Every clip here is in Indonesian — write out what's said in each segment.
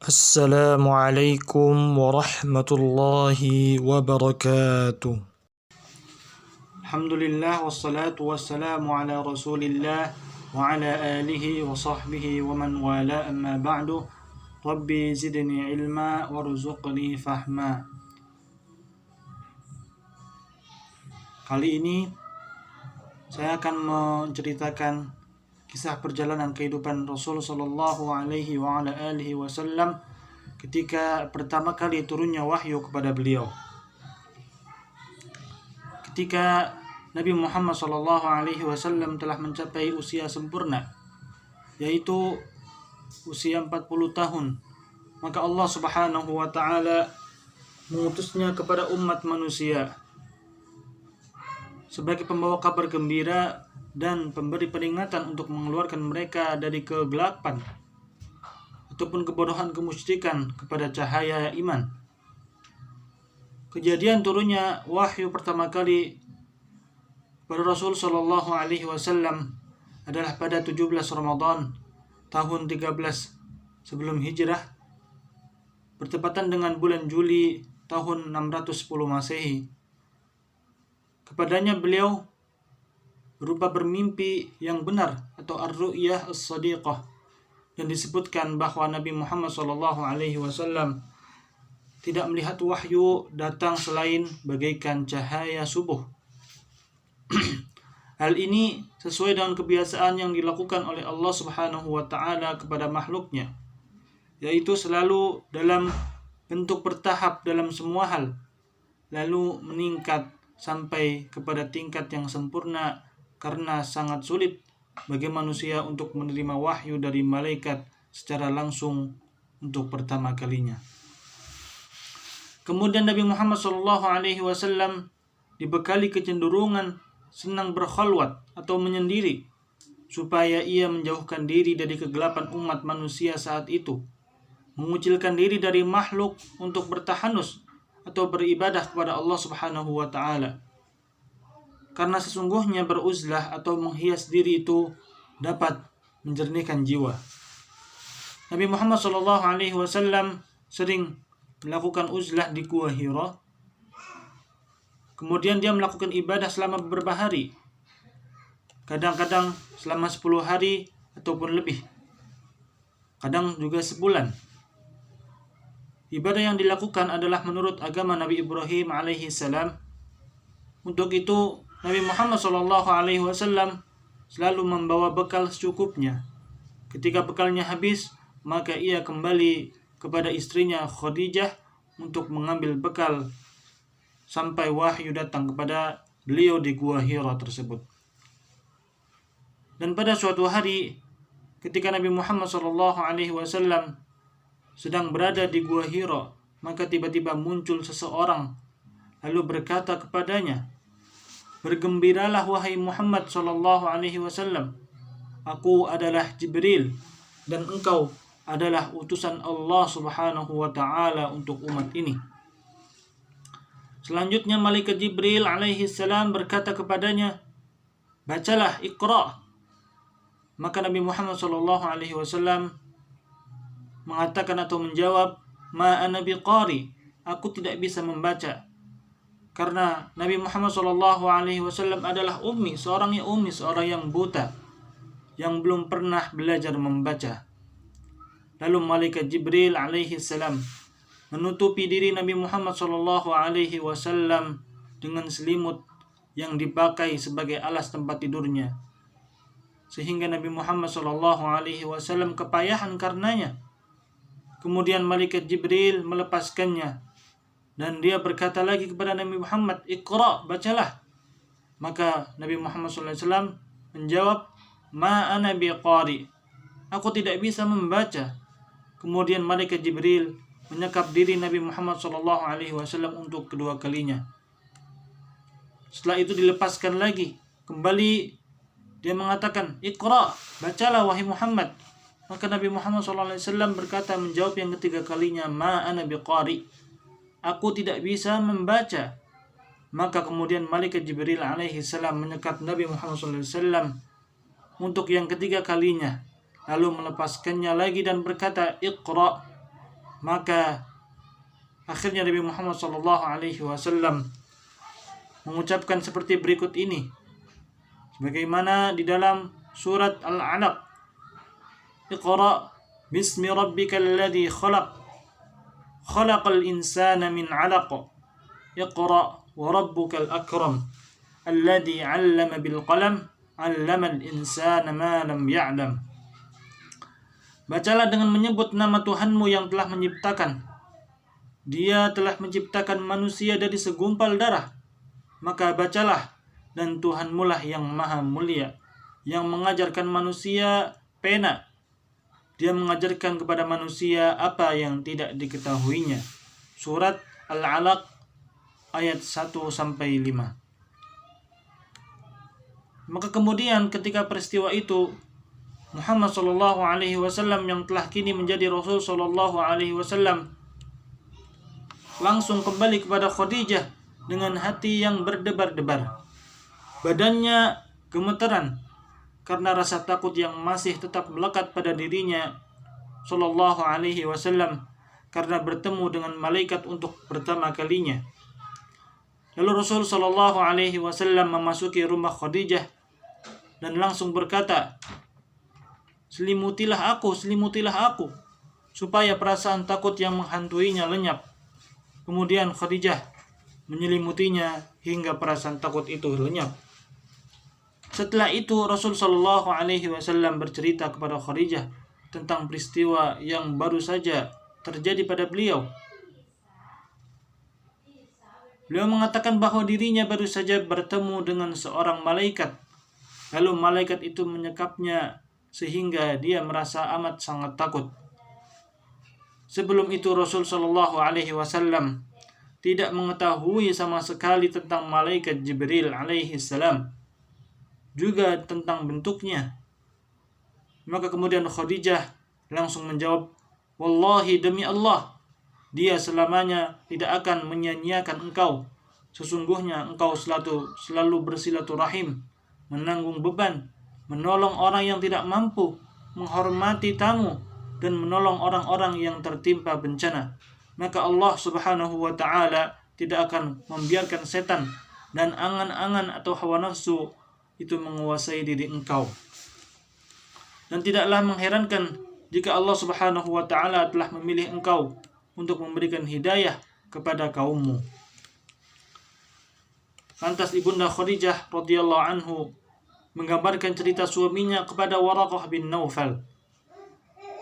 Assalamualaikum warahmatullahi wabarakatuh. Alhamdulillah wassalatu wassalamu ala rasulillah wa ala alihi wa sahbihi wa man wala amma ba'du. Rabbi zidni ilma warzuqni fahma. Kali ini saya akan menceritakan kisah perjalanan kehidupan Rasul sallallahu alaihi wa ala alihi wasallam ketika pertama kali turunnya wahyu kepada beliau. Ketika Nabi Muhammad sallallahu alaihi wasallam telah mencapai usia sempurna, yaitu usia 40 tahun, maka Allah Subhanahu wa taala mengutusnya kepada umat manusia sebagai pembawa kabar gembira dan pemberi peringatan untuk mengeluarkan mereka dari kegelapan ataupun kebodohan kemusyrikan kepada cahaya iman. Kejadian turunnya wahyu pertama kali pada Rasul sallallahu alaihi wasallam adalah pada 17 Ramadan tahun 13 sebelum hijrah, bertepatan dengan bulan Juli tahun 610 Masehi. Kepadanya beliau berupa bermimpi yang benar atau ar-ru'yah as-sadiqah, dan disebutkan bahwa Nabi Muhammad SAW tidak melihat wahyu datang selain bagaikan cahaya subuh. Hal ini sesuai dengan kebiasaan yang dilakukan oleh Allah Subhanahu wa taala kepada makhluknya, yaitu selalu dalam bentuk bertahap dalam semua hal, lalu meningkat sampai kepada tingkat yang sempurna, karena sangat sulit bagi manusia untuk menerima wahyu dari malaikat secara langsung untuk pertama kalinya. Kemudian Nabi Muhammad SAW dibekali kecenderungan senang berkhalwat atau menyendiri, supaya ia menjauhkan diri dari kegelapan umat manusia saat itu, mengucilkan diri dari makhluk untuk bertahanus atau beribadah kepada Allah Subhanahu wa taala. Karena sesungguhnya beruzlah atau menghias diri itu dapat menjernihkan jiwa. Nabi Muhammad SAW sering melakukan uzlah di Gua Hira. Kemudian dia melakukan ibadah selama beberapa hari, kadang-kadang selama 10 hari ataupun lebih, kadang juga sebulan. Ibadah yang dilakukan adalah menurut agama Nabi Ibrahim alaihi salam. Untuk itu Nabi Muhammad SAW selalu membawa bekal secukupnya. Ketika bekalnya habis, maka ia kembali kepada istrinya Khadijah untuk mengambil bekal sampai wahyu datang kepada beliau di Gua Hira tersebut. Dan pada suatu hari, ketika Nabi Muhammad SAW sedang berada di Gua Hira, maka tiba-tiba muncul seseorang lalu berkata kepadanya, "Bergembiralah wahai Muhammad SAW, aku adalah Jibril dan engkau adalah utusan Allah Subhanahu wa taala untuk umat ini." Selanjutnya malaikat Jibril alaihi salam berkata kepadanya, "Bacalah, Iqra." Maka Nabi Muhammad SAW mengatakan atau menjawab, "Ma ana biqari, aku tidak bisa membaca." Karena Nabi Muhammad SAW adalah seorang yang buta, yang belum pernah belajar membaca. Lalu malaikat Jibril alaihi salam menutupi diri Nabi Muhammad SAW dengan selimut yang dipakai sebagai alas tempat tidurnya, sehingga Nabi Muhammad SAW kepayahan karenanya. Kemudian malaikat Jibril melepaskannya, dan dia berkata lagi kepada Nabi Muhammad, "Iqra, bacalah." Maka Nabi Muhammad SAW menjawab, "Ma ana biqari, aku tidak bisa membaca." Kemudian malaikat Jibril menyekap diri Nabi Muhammad SAW untuk kedua kalinya. Setelah itu dilepaskan lagi. Kembali dia mengatakan, "Iqra, bacalah wahai Muhammad." Maka Nabi Muhammad SAW berkata menjawab yang ketiga kalinya, "Ma ana biqari, aku tidak bisa membaca." Maka kemudian malaikat Jibril alaihi salam menyekat Nabi Muhammad SAW untuk yang ketiga kalinya, lalu melepaskannya lagi dan berkata, "Iqra." Maka akhirnya Nabi Muhammad SAW mengucapkan seperti berikut ini, sebagaimana di dalam surat Al-Alaq, Iqra bismi rabbikal ladzi khalaq, khalaqal insana min 'alaq, Iqra wa rabbukal akram, alladzi 'allama bil qalam, 'allamal insana ma lam ya'lam. Bacalah dengan menyebut nama Tuhanmu yang telah menciptakan. Dia telah menciptakan manusia dari segumpal darah. Maka bacalah, dan Tuhanmu lah yang maha mulia, yang mengajarkan manusia pena. Dia mengajarkan kepada manusia apa yang tidak diketahuinya. Surat Al-Alaq ayat 1-5. Maka kemudian ketika peristiwa itu, Muhammad SAW yang telah kini menjadi Rasul SAW langsung kembali kepada Khadijah dengan hati yang berdebar-debar. Badannya gemeteran karena rasa takut yang masih tetap melekat pada dirinya SAW karena bertemu dengan malaikat untuk pertama kalinya. Lalu Rasul SAW memasuki rumah Khadijah dan langsung berkata, selimutilah aku, supaya perasaan takut yang menghantuinya lenyap. Kemudian Khadijah menyelimutinya hingga perasaan takut itu lenyap. Setelah itu Rasul SAW bercerita kepada Khadijah tentang peristiwa yang baru saja terjadi pada beliau. Beliau mengatakan bahwa dirinya baru saja bertemu dengan seorang malaikat. Lalu malaikat itu menyekapnya sehingga dia merasa amat sangat takut. Sebelum itu Rasul SAW tidak mengetahui sama sekali tentang malaikat Jibril alaihissalam, juga tentang bentuknya. Maka kemudian Khadijah langsung menjawab, wallahi demi Allah, dia selamanya tidak akan menyia-nyiakan engkau. Sesungguhnya engkau selalu bersilaturahim, menanggung beban, menolong orang yang tidak mampu, menghormati tamu, dan menolong orang-orang yang tertimpa bencana. Maka Allah Subhanahu wa ta'ala tidak akan membiarkan setan dan angan-angan atau hawa nafsu itu menguasai diri engkau. Dan tidaklah mengherankan jika Allah Subhanahu wa ta'ala telah memilih engkau untuk memberikan hidayah kepada kaummu. Lantas Ibunda Khadijah radhiyallahu anhu menggambarkan cerita suaminya kepada Waraqah bin Naufal.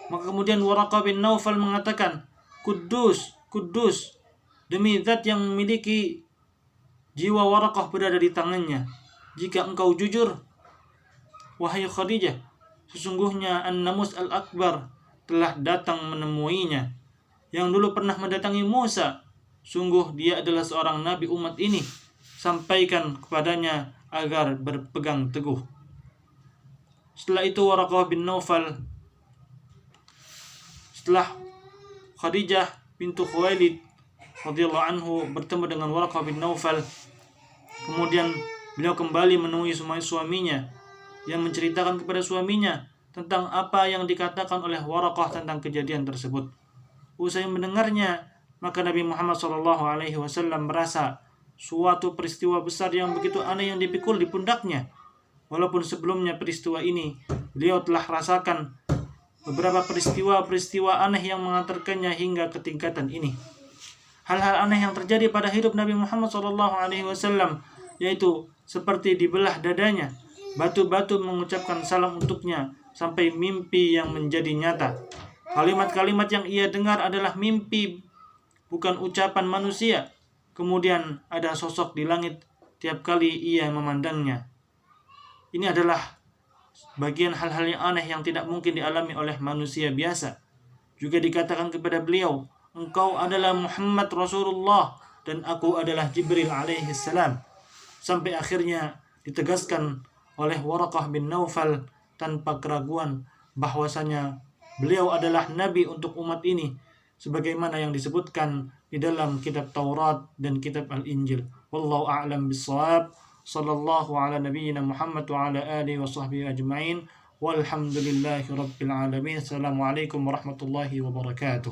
Maka kemudian Waraqah bin Naufal mengatakan, Kudus, Kudus, demi zat yang memiliki jiwa Waraqah berada di tangannya. Jika engkau jujur, wahai Khadijah, sesungguhnya An-Namus Al-Akbar telah datang menemuinya, yang dulu pernah mendatangi Musa. Sungguh dia adalah seorang nabi umat ini. Sampaikan kepadanya agar berpegang teguh. Setelah itu Waraqah bin Naufal, setelah Khadijah bintu Khuwailid radhiyallahu anhu bertemu dengan Waraqah bin Naufal, kemudian beliau kembali menemui suaminya yang menceritakan kepada suaminya tentang apa yang dikatakan oleh Waraqah tentang kejadian tersebut. Usai mendengarnya, maka Nabi Muhammad SAW merasa suatu peristiwa besar yang begitu aneh yang dipikul di pundaknya. Walaupun sebelumnya peristiwa ini beliau telah rasakan beberapa peristiwa aneh yang mengantarkannya hingga ke tingkatan ini. Hal-hal aneh yang terjadi pada hidup Nabi Muhammad SAW, yaitu seperti dibelah dadanya, batu-batu mengucapkan salam untuknya, sampai mimpi yang menjadi nyata. Kalimat-kalimat yang ia dengar adalah mimpi, bukan ucapan manusia. Kemudian ada sosok di langit tiap kali ia memandangnya. Ini adalah bagian hal-hal yang aneh yang tidak mungkin dialami oleh manusia biasa. Juga dikatakan kepada beliau, engkau adalah Muhammad Rasulullah dan aku adalah Jibril alaihissalam. Sampai akhirnya ditegaskan oleh Waraqah bin Naufal tanpa keraguan bahwasanya beliau adalah nabi untuk umat ini, sebagaimana yang disebutkan di dalam kitab Taurat dan kitab Al-Injil. Wallahu a'lam bissawab. Sallallahu ala nabiyyina Muhammad wa ala alihi wa sahbihi ajma'in. Walhamdulillahi rabbil alamin. Assalamualaikum warahmatullahi wabarakatuh.